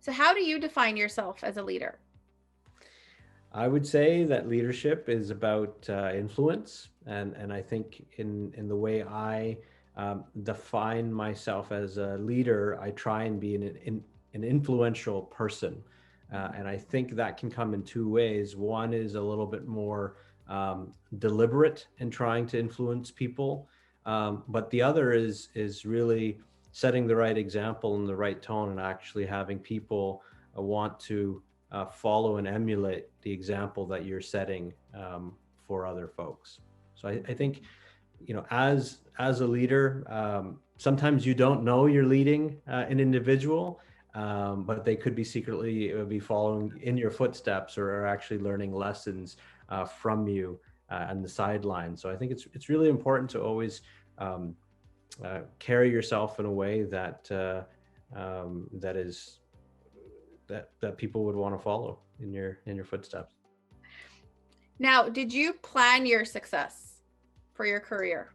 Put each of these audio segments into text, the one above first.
So how do you define yourself as a leader? I would say that leadership is about influence, and I think in the way I define myself as a leader, I try and be an influential person, and I think that can come in two ways. One is a little bit more deliberate in trying to influence people, but the other is really setting the right example and the right tone, and actually having people want to follow and emulate the example that you're setting for other folks. So I think, as a leader, sometimes you don't know you're leading an individual, but they could be secretly be following in your footsteps or are actually learning lessons from you on the sideline. So I think it's really important to always um, carry yourself in a way that is that people would want to follow in your footsteps. Now, did you plan your success for your career?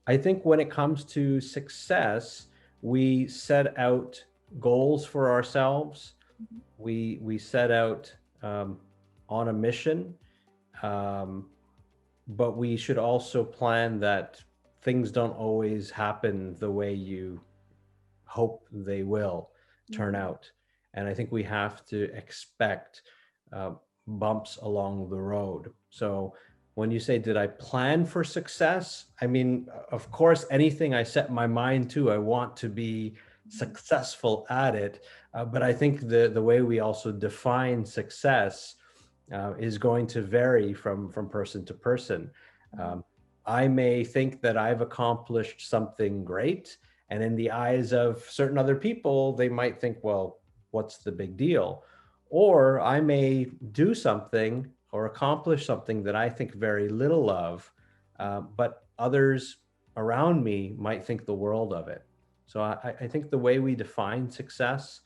I think when it comes to success, we set out goals for ourselves. We set out on a mission, um, but we should also plan that things don't always happen the way you hope they will turn Mhm. out. And I think we have to expect uh, bumps along the road. So when you say, did I plan for success? I mean, of course, anything I set my mind to, I want to be successful at it. But I think the way we also define success is going to vary from person to person. Um, I may think that I've accomplished something great, and in the eyes of certain other people, they might think, well, what's the big deal? Or I may do something or accomplish something that I think very little of, but others around me might think the world of it. So I think the way we define success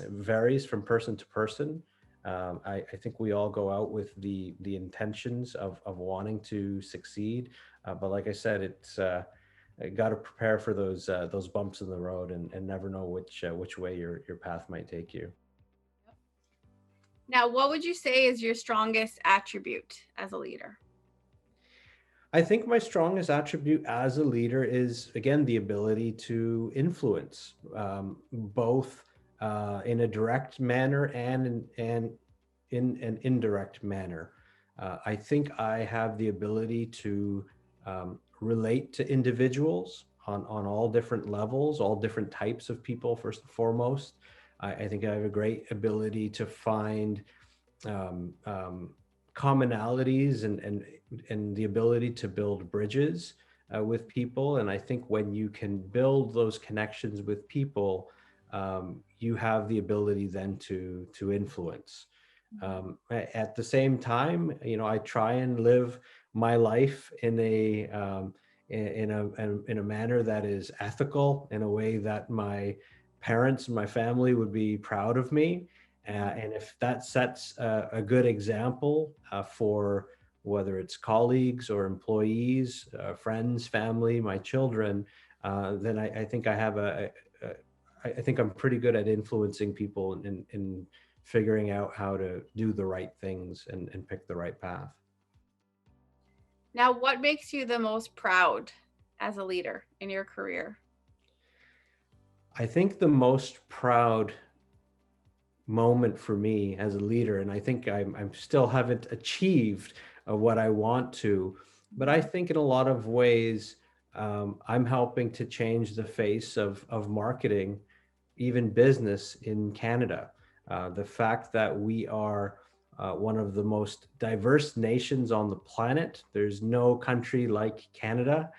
varies from person to person. I think we all go out with the intentions of wanting to succeed, but like I said, it's got to prepare for those bumps in the road, and never know which way your path might take you. Now, what would you say is your strongest attribute as a leader? I think my strongest attribute as a leader is, again, the ability to influence, both in a direct manner and in an indirect manner. I think I have the ability to relate to individuals on all different levels, all different types of people, first and foremost. I think I have a great ability to find um, um, commonalities and the ability to build bridges with people. And I think when you can build those connections with people, you have the ability then to influence. At the same time, I try and live my life in a manner that is ethical, in a way that my parents and my family would be proud of me. And if that sets a good example for whether it's colleagues or employees, friends, family, my children, then I think I think I'm pretty good at influencing people in figuring out how to do the right things and pick the right path. Now, what makes you the most proud as a leader in your career? I think the most proud moment for me as a leader, and I think I'm still haven't achieved what I want to, but I think in a lot of ways I'm helping to change the face of marketing, even business in Canada. The fact that we are one of the most diverse nations on the planet. There's no country like Canada.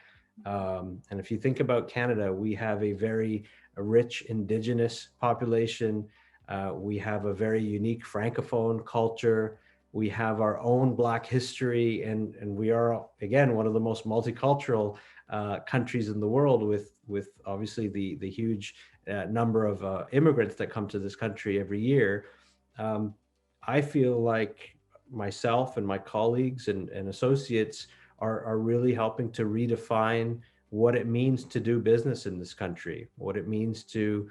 And if you think about Canada, we have a very rich Indigenous population. We have a very unique Francophone culture. We have our own Black history, and we are, again, one of the most multicultural countries in the world, with obviously the huge number of immigrants that come to this country every year. Um, I feel like myself and my colleagues and associates are really helping to redefine what it means to do business in this country, what it means to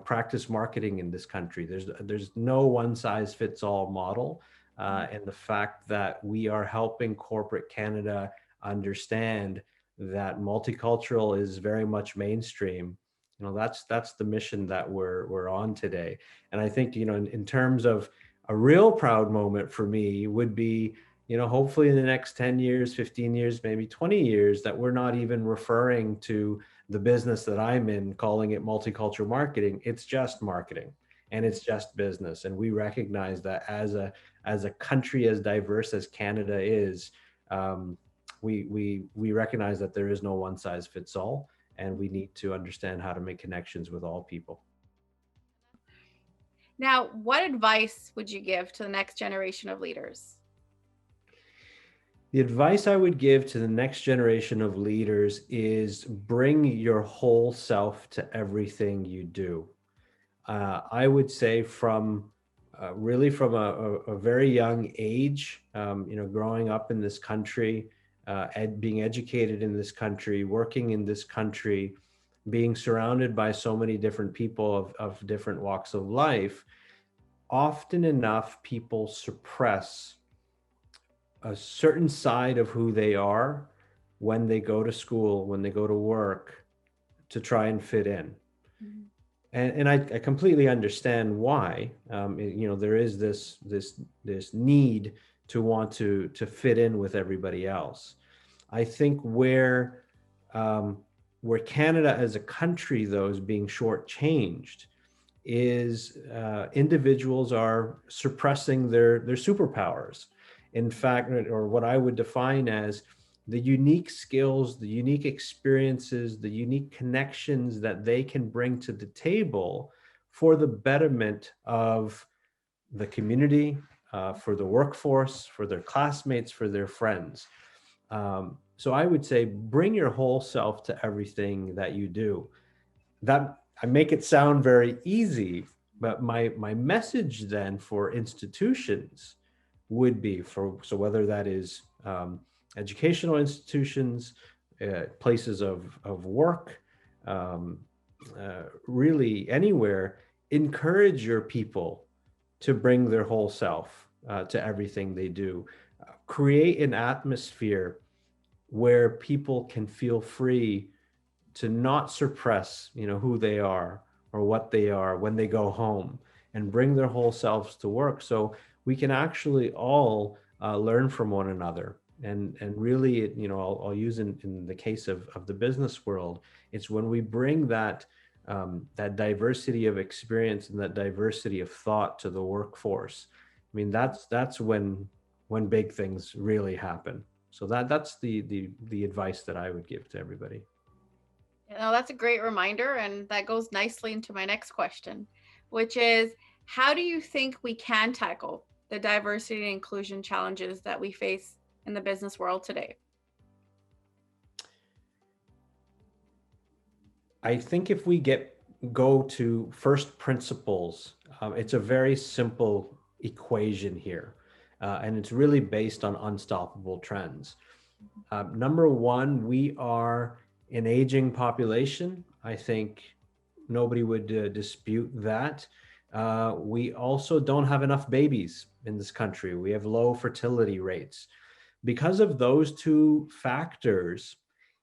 practice marketing in this country. There's no one size fits all model, and the fact that we are helping corporate Canada understand that multicultural is very much mainstream. That's the mission that we're on today. And I think, in terms of a real proud moment for me would be, hopefully in the next 10 years, 15 years, maybe 20 years, that we're not even referring to the business that I'm in, calling it multicultural marketing. It's just marketing and it's just business. And we recognize that as a country as diverse as Canada is, we recognize that there is no one size fits all, and we need to understand how to make connections with all people. Now, what advice would you give to the next generation of leaders? The advice I would give to the next generation of leaders is bring your whole self to everything you do. I would say really from a very young age, growing up in this country, being educated in this country, working in this country, being surrounded by so many different people of different walks of life, often enough people suppress a certain side of who they are when they go to school, when they go to work, to try and fit in. Mm-hmm. And I completely understand why. There is this need to want to fit in with everybody else. I think where Canada as a country, though, is being shortchanged is individuals are suppressing their superpowers. In fact, or what I would define as the unique skills, the unique experiences, the unique connections that they can bring to the table for the betterment of the community, for the workforce, for their classmates, for their friends. So I would say bring your whole self to everything that you do. That I make it sound very easy, but my message then for institutions would be so whether that is educational institutions, places of work, really anywhere, encourage your people to bring their whole self to everything they do. Create an atmosphere where people can feel free to not suppress, who they are or what they are when they go home, and bring their whole selves to work. So we can actually all learn from one another. And really, I'll use in the case of the business world, it's when we bring that diversity of experience and that diversity of thought to the workforce. I mean, that's when big things really happen. So that's the advice that I would give to everybody. That's a great reminder, and that goes nicely into my next question, which is, how do you think we can tackle the diversity and inclusion challenges that we face in the business world today? I think if we go to first principles, it's a very simple equation here, and it's really based on unstoppable trends. Number one, we are an aging population. I think nobody would dispute that. We also don't have enough babies in this country. We have low fertility rates. Because of those two factors,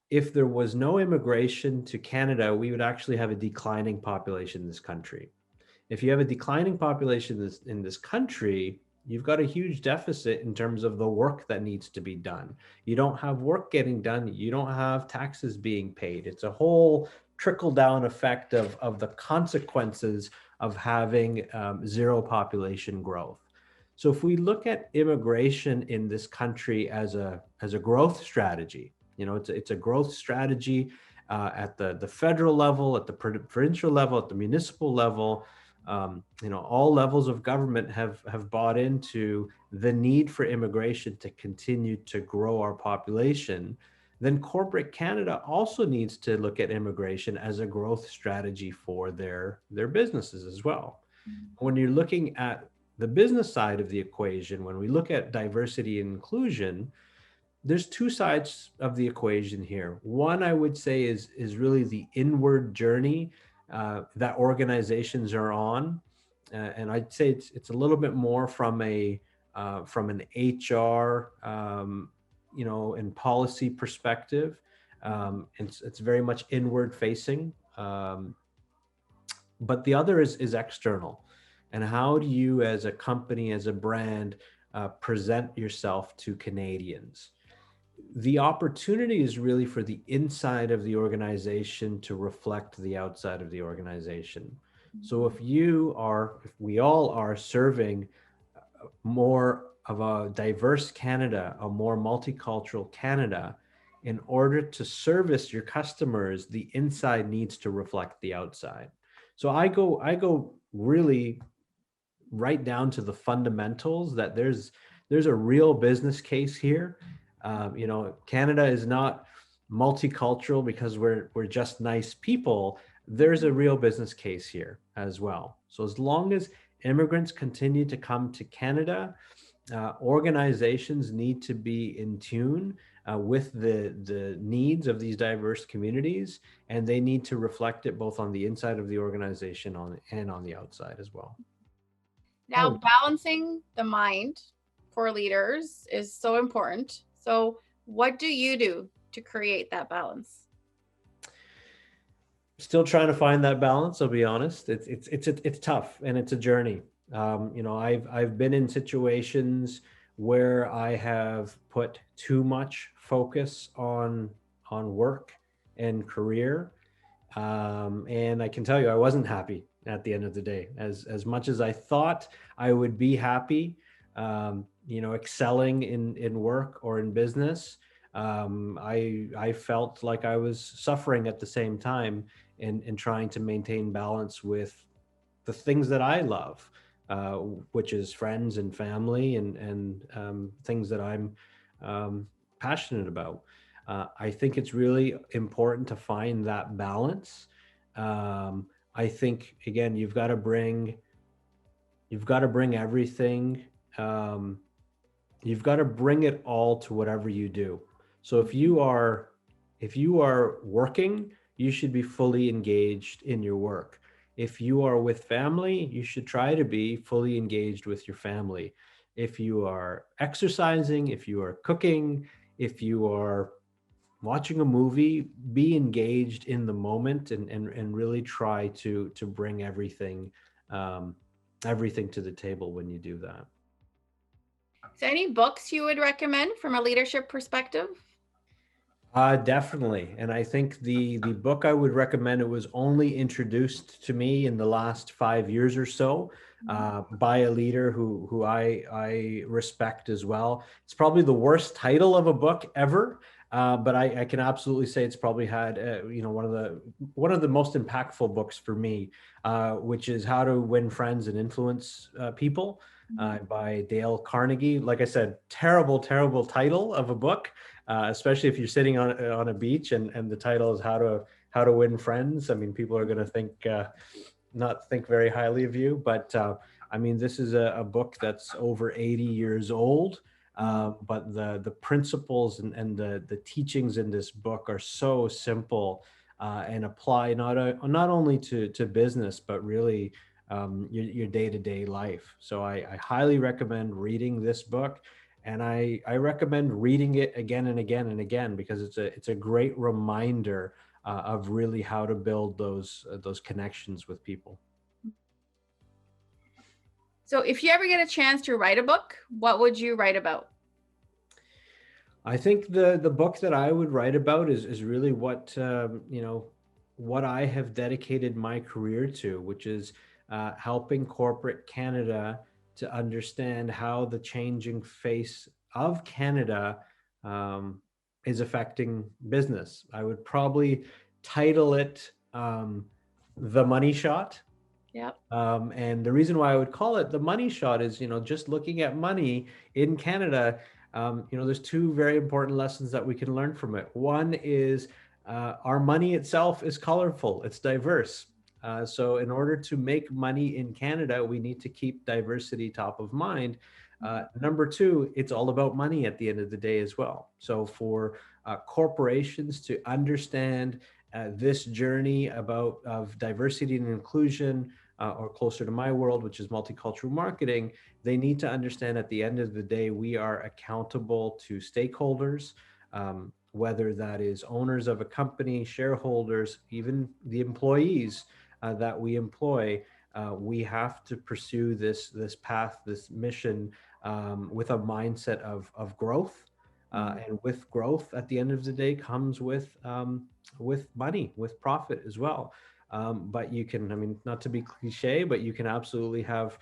if there was no immigration to Canada, we would actually have a declining population in this country. If you have a declining population in this country, you've got a huge deficit in terms of the work that needs to be done. You don't have work getting done. You don't have taxes being paid. It's a whole trickle-down effect of the consequences of having zero population growth. So if we look at immigration in this country as a growth strategy, it's a growth strategy at the federal level, at the provincial level, at the municipal level. All levels of government have bought into the need for immigration to continue to grow our population. Then corporate Canada also needs to look at immigration as a growth strategy for their businesses as well. Mm-hmm. When you're looking at the business side of the equation, when we look at diversity and inclusion, there's two sides of the equation here. One, I would say, is really the inward journey that organizations are on. And I'd say it's a little bit more from from an HR, and policy perspective. It's very much inward facing. But the other is external. And how do you, as a company, as a brand, present yourself to Canadians? The opportunity is really for the inside of the organization to reflect the outside of the organization. So if we all are serving more of a diverse Canada, a more multicultural Canada, in order to service your customers, the inside needs to reflect the outside. So I go really right down to the fundamentals, that there's a real business case here. Canada is not multicultural because we're just nice people. There's a real business case here as well. So as long as immigrants continue to come to Canada, organizations need to be in tune with the needs of these diverse communities, and they need to reflect it both on the inside of the organization and on the outside as well. Now, balancing the mind for leaders is so important. So, what do you do to create that balance? Still trying to find that balance. I'll be honest. It's tough, and it's a journey. I've been in situations where I have put too much focus on work and career, and I can tell you I wasn't happy at the end of the day. As much as I thought I would be happy, excelling in work or in business, I felt like I was suffering at the same time in trying to maintain balance with the things that I love, which is friends and family and things that I'm passionate about. I think it's really important to find that balance. I think, again, you've got to bring everything. You've got to bring it all to whatever you do. So if you are working, you should be fully engaged in your work. If you are with family, you should try to be fully engaged with your family. If you are exercising, if you are cooking, if you are watching a movie, be engaged in the moment and really try to bring everything to the table when you do that. So, any books you would recommend from a leadership perspective? Definitely. And I think the book I would recommend, it was only introduced to me in the last 5 years or so, by a leader who I respect as well. It's probably the worst title of a book ever. But I can absolutely say it's probably had one of the most impactful books for me, which is How to Win Friends and Influence People, by Dale Carnegie. Like I said, terrible title of a book, especially if you're sitting on a beach and the title is How to Win Friends. I mean, people are going to not think very highly of you, but I mean, this is a book that's over 80 years old. But the principles and the teachings in this book are so simple, and apply not only to business, but really your day-to-day life. So I highly recommend reading this book, and I recommend reading it again and again and again, because it's a great reminder of really how to build those connections with people. So, if you ever get a chance to write a book, what would you write about? I think the book that I would write about is really what what I have dedicated my career to, which is helping corporate Canada to understand how the changing face of Canada is affecting business. I would probably title it The Money Shot. Yep. And the reason why I would call it The Money Shot is, just looking at money in Canada, there's two very important lessons that we can learn from it. One is our money itself is colorful, it's diverse. So in order to make money in Canada, we need to keep diversity top of mind. Number two, it's all about money at the end of the day as well. So for corporations to understand this journey of diversity and inclusion, or closer to my world, which is multicultural marketing, they need to understand at the end of the day, we are accountable to stakeholders, whether that is owners of a company, shareholders, even the employees that we employ. We have to pursue this path, this mission, with a mindset of growth. And with growth, at the end of the day, comes with money, with profit as well. But you can, I mean, not to be cliche, but you can absolutely have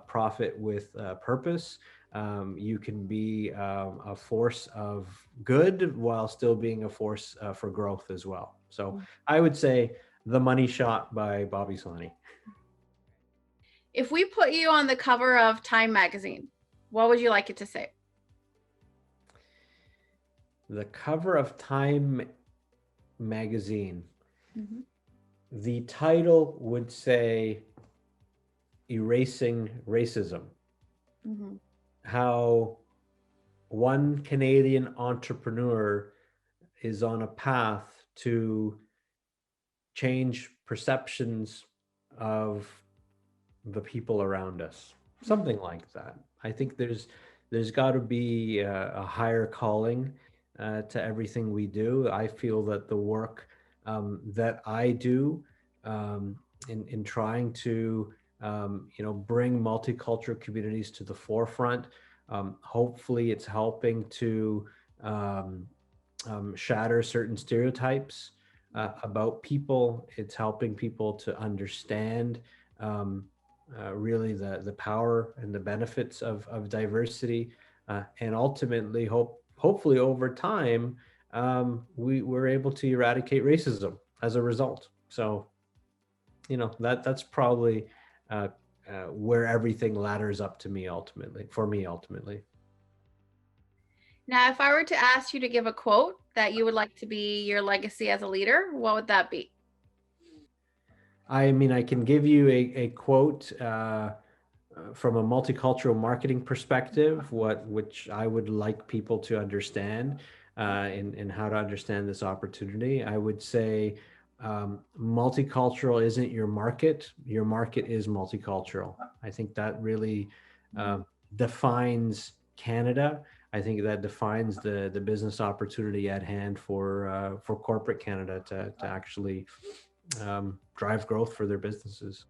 profit with purpose. You can be a force of good while still being a force for growth as well. So I would say The Money Shot by Bobby Sahni. If we put you on the cover of Time magazine, what would you like it to say? The cover of Time magazine. Mm-hmm. The title would say Erasing Racism. Mm-hmm. How one Canadian entrepreneur is on a path to change perceptions of the people around us. Something like that. I think there's got to be a higher calling to everything we do. I feel that the work that I do, in trying to bring multicultural communities to the forefront, hopefully it's helping to um, shatter certain stereotypes about people. It's helping people to understand really the power and the benefits of diversity, and ultimately hopefully over time, we were able to eradicate racism as a result. So that's probably where everything ladders up to me ultimately, for me ultimately. Now, if I were to ask you to give a quote that you would like to be your legacy as a leader, what would that be? I mean, I can give you a quote from a multicultural marketing perspective, which I would like people to understand, in how to understand this opportunity. I would say multicultural isn't your market. Your market is multicultural. I think that really defines Canada. I think that defines the business opportunity at hand for corporate Canada to actually drive growth for their businesses.